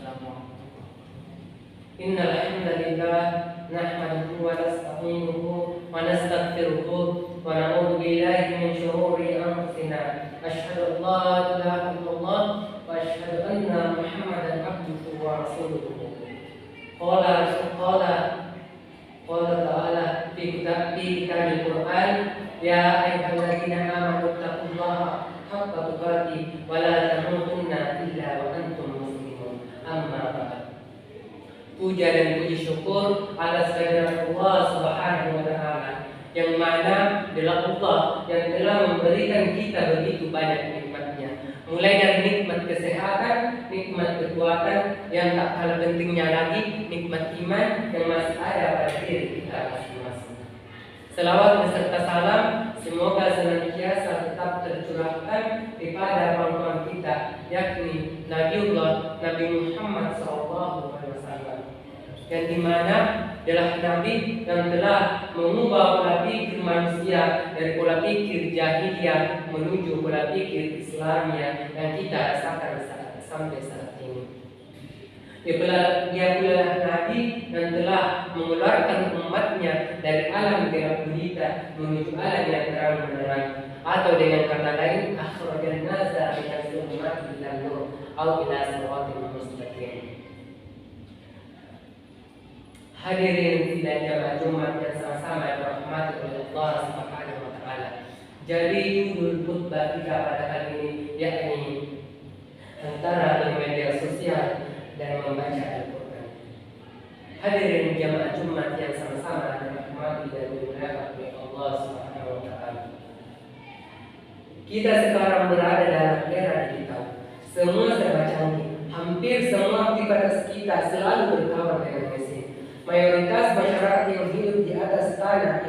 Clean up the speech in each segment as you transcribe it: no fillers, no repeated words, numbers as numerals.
warahmatullahi wabarakatuh. Innal hamdalillah nahmaduhu wa nasta'inuhu wa nastaghfiruhu wa na'udzu billahi min shururi anfusina. Asyhadu an la ilaha illallah wa asyhadu anna Muhammadan abduhu wa rasuluhu. Qala ta'ala fi kitabil Qur'an, ya ayyuhalladzina amanu taqullaha haqqa tuqatih wa la tamutunna illa wa antum muslimun. Amma ba'd. Puja dan puji syukur atas kehadirat Allah Subhanahu wa taala, yang mana adalah Allah yang telah memberikan kita begitu banyak nikmatnya. Mulai dari nikmat kesehatan, nikmat kekuatan, yang tak kalah pentingnya lagi nikmat iman yang masih ada pada diri kita masing-masing. Selawat beserta salam semoga senantiasa tetap tercurahkan kepada panutan kita, yakni Nabiullah Nabi Muhammad SAW, yang dimana adalah Nabi yang telah mengubah pola pikir manusia dari pola pikir jahiliyah menuju pola pikir Islamiyah yang kita rasakan sampai saat ini. Dia pula Nabi yang telah mengeluarkan umatnya dari alam gelap gulita menuju alam yang terang benderang, atau dengan kata lain akhrajan nasa minaz zulumati ilan nur au ila siratal mustaqim. Hadirin sidang jamaah Jumat yang sama-sama dirahmati oleh Allah Subhanahu wa taala. Jadi judul khutbah kita pada kali ini yakni antara media sosial dan membaca Al-Qur'an. Hadirin jamaah Jumat yang sama-sama dirahmati dan dimuliakan oleh Allah Subhanahu wa taala. Kita sekarang berada dalam era digital. Semua serba canggih. Hampir semua aktivitas kita selalu berkawan dengan mesin. Mayoritas masyarakat yang hidup di atas tanah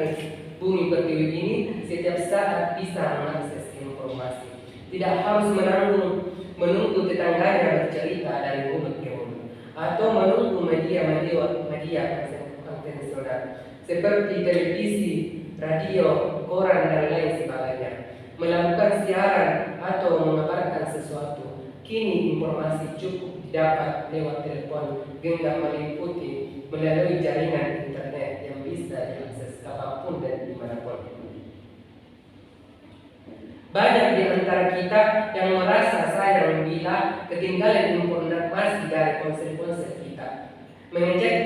bumi pertiwi ini setiap saat bisa mengakses informasi. Tidak harus menunggu tetangganya bercerita dari mulut ke mulut, atau menunggu media konvensional seperti televisi, radio, koran dan lain sebagainya melakukan siaran atau mengabarkan sesuatu. Kini informasi cukup didapat lewat telepon genggam meliputi melalui jaringan internet yang bisa diakses kapanpun dan dimanapun. Banyak di antara kita yang merasa sayang bila ketinggalan informasi dari ponsel-ponsel kita. Mengecek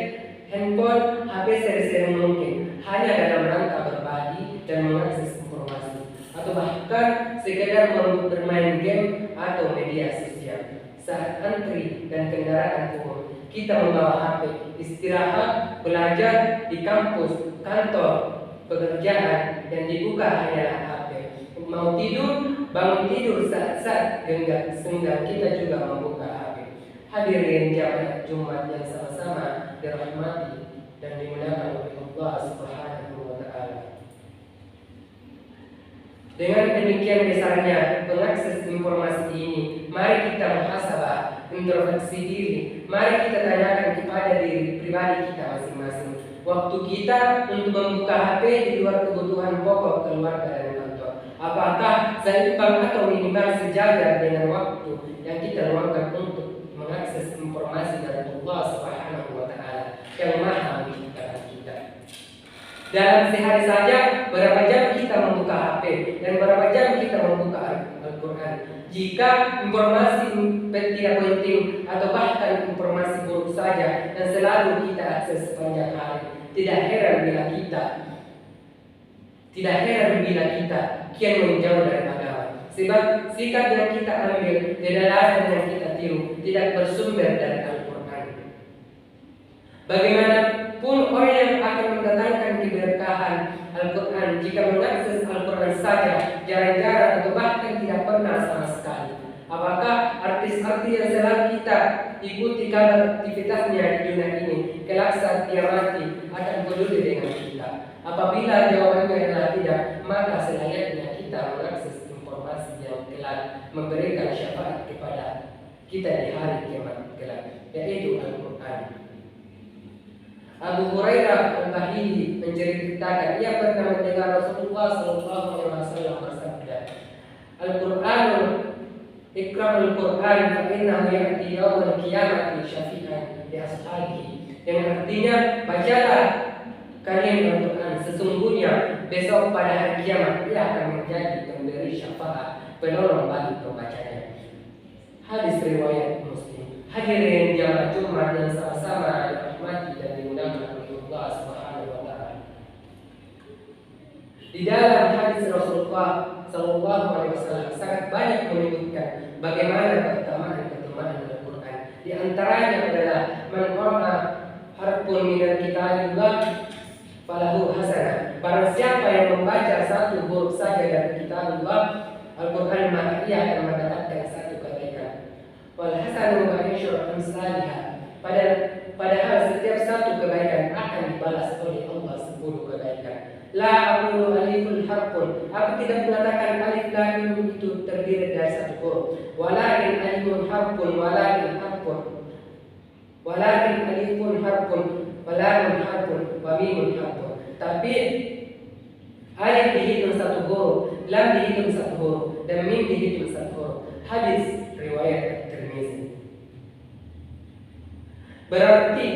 handphone, HP sering-sering mungkin hanya dalam rangka berbagi dan mengakses informasi, atau bahkan sekedar bermain game atau media sosial. Saat antri dan kendaraan umum, kita membawa HP, istirahat, belajar di kampus, kantor, pekerjaan, dan dibuka hanyalah HP. Mau tidur, bangun tidur saat senggang kita juga membuka HP. Hadirin jamaah Jumat yang sama-sama dirahmati dan dimuliakan oleh Allah Subhanahu wa taala. Dengan demikian besarnya mengakses informasi ini, mari kita muhasabah, introspeksi diri. Mari kita tanyakan kepada diri pribadi kita masing-masing. Waktu kita untuk membuka HP di luar kebutuhan pokok keluarga dan kantor, apakah seimbang atau minimal sejajar dengan waktu yang kita luangkan untuk mengakses informasi dari Allah Subhanahu wa taala yang Maha menciptakan kita? Dalam sehari saja berapa jam kita membuka HP dan berapa jam kita membuka Al-Quran? Jika informasi tidak penting atau bahkan informasi buruk saja dan selalu kita akses sepanjang hari, tidak heran bila kita kian menjauh dari agama. Sebab sikap yang kita ambil, kedalaman yang kita tiru tidak bersumber dari Al-Quran. Bagaimanapun orang yang akan mendatangkan keberkahan Al-Quran jika mengakses Al-Quran saja jarang-jarang atau bahkan tidak pernah sama sekali, apakah artis-artis yang selalu kita ikuti kabar aktivitasnya di dunia ini kelak saat dia mati akan peduli dengan kita? Apabila jawabannya adalah tidak, maka selayaknya kita mengakses informasi yang telah memberikan syafaat kepada kita di hari kiamat kelak, yaitu Al-Quran. Abu Hurairah Al-Bahili menceritakan ia pernah mendengar Rasulullah SAW bersabda, Al-Quran Iqra'ul Qur'an fa innahu ya'ti yawmal qiyamati syafi'an li ashabihi. Yang artinya, bacalah kalian Al-Quran, sesungguhnya besok pada hari kiamat dia akan menjadi pemberi syafaat, penolong bagi pembacanya. Hadis riwayat Muslim. Hadirin jamaah Jumat yang sama-sama dirahmati dan dimuliakan oleh Allah Subhanahu wa taala. Di dalam hadis Rasulullah Sallallahu Alaihi Wasallam sangat banyak menyebutkan bagaimana keutamaan Al-Quran. Di antaranya adalah man qara'a harfun min kitabillah falahu hasanah. Barang siapa yang membaca satu huruf saja dari kitabullah Al-Quran, maka ia akan mendapatkan satu kebaikan. Wal hasanu wa asyru amsalha. Padahal setiap satu kebaikan akan dibalas oleh Allah 10 kebaikan. La aqulu alifun harfun. Aku tidak mengatakan alif lam mim itu terdiri dari satu huruf. Walakin alifun harfun, walakin alifun harfun, walakin harfun, wa mimun harfun. Tapi alif dihitung satu huruf, lam dihitung satu huruf, dan mim dihitung satu huruf. Hadis riwayat Tirmizi. Berarti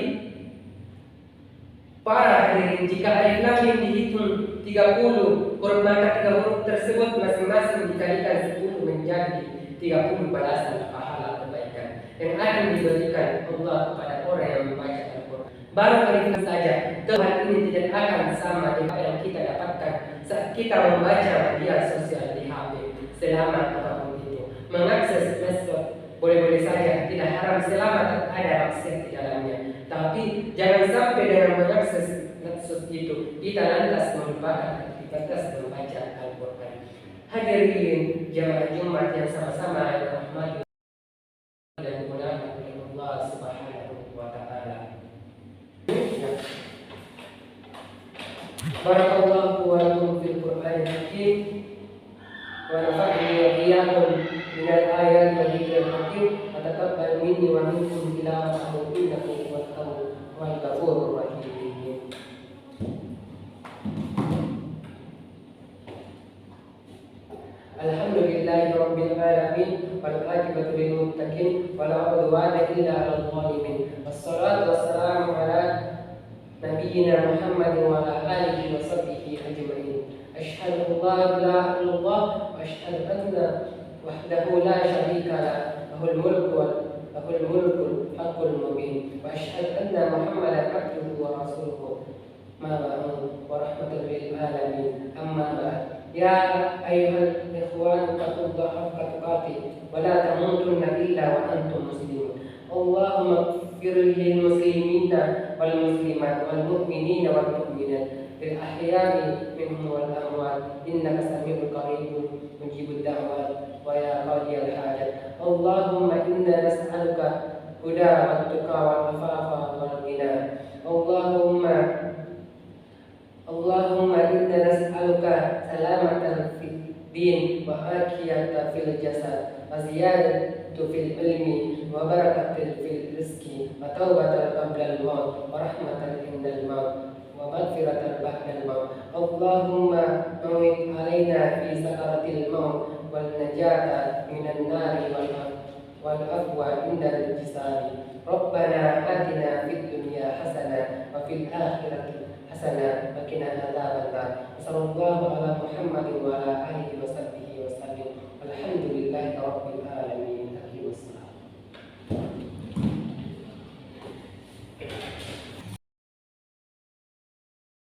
para hadirin, jika alif lam mim dihitung 30 huruf, maka 3 huruf tersebut masing-masing dikalikan 10 menjadi 30 balasan pahala kebaikan yang akan diberikan Allah kepada orang yang membaca Al-Quran. Baru alif lam saja, Tuhan ini tidak akan sama dengan yang kita dapatkan saat kita membaca media sosial di HP. Selama apapun itu, mengakses medsos boleh-boleh saja, tidak haram selama tak ada maksiat di dalamnya. Tapi jangan sampai dengan mengakses medsos itu kita lantas melupakan aktivitas membaca Al-Quran. Hadirin jamaah Jumat yang sama-sama dirahmati dan dimuliakan oleh Allah Subhanahu wa taala. Barakallahu wa lakum fil Qur'anil Hakim wa nafa'ani wa iyyakum min al-ayati wal dhikril hakim. Taqabbal minni wa minkum tilawatahu innahu huwal ghafurur rahim. Alhamdulillahi rabbil alamin wal aqibatu lil muttaqin wa la udwana illa 'alal zalimin. Wassalatu wassalamu ala nabiyyina Muhammadin wa ala alihi wa sahbihi ajma'in. Asyhadu an la ilaha illallah wa asyhadu anna wahdahu la syarika lah, lahul mulku haqqul mubin, wa asyhadu anna Muhammadan abduhu wa rasuluhu ma ba'du wa rahmatan lil alamin. Amma ba'd. Ya ayyuhal ikhwan taqullaha haqqa tuqatih wa la tamutunna illa wa antum muslimun. Allahumma ighfir lil muslimina wal muslimat wal mu'minina wal mu'minat fil ahya'i minhum wal amwat innaka sami'un qaribun mujibud da'wat wa ya qadiyal hajat. Allahumma inna nas'aluka huda wat tuqa wal afafa wal ghina. Allahumma inna nas'aluka salamatan fid din wa afiyatan fil jasad wa ziyadatan fil ilmi wa barakatan fil rizqi wa taubatan qabla al-maut wa rahmatan indal maut wa maghfiratan ba'da al-maut. Allahumma tawwid alaina fi sakaratil maut wal najata minan nari wal afwa indal jisari. Rabbana atina fid dunya hasanah wa fil akhirati hasanah wa qina adzabannar. Sallallahu ala Muhammadin wa ala alihi wa sahbihi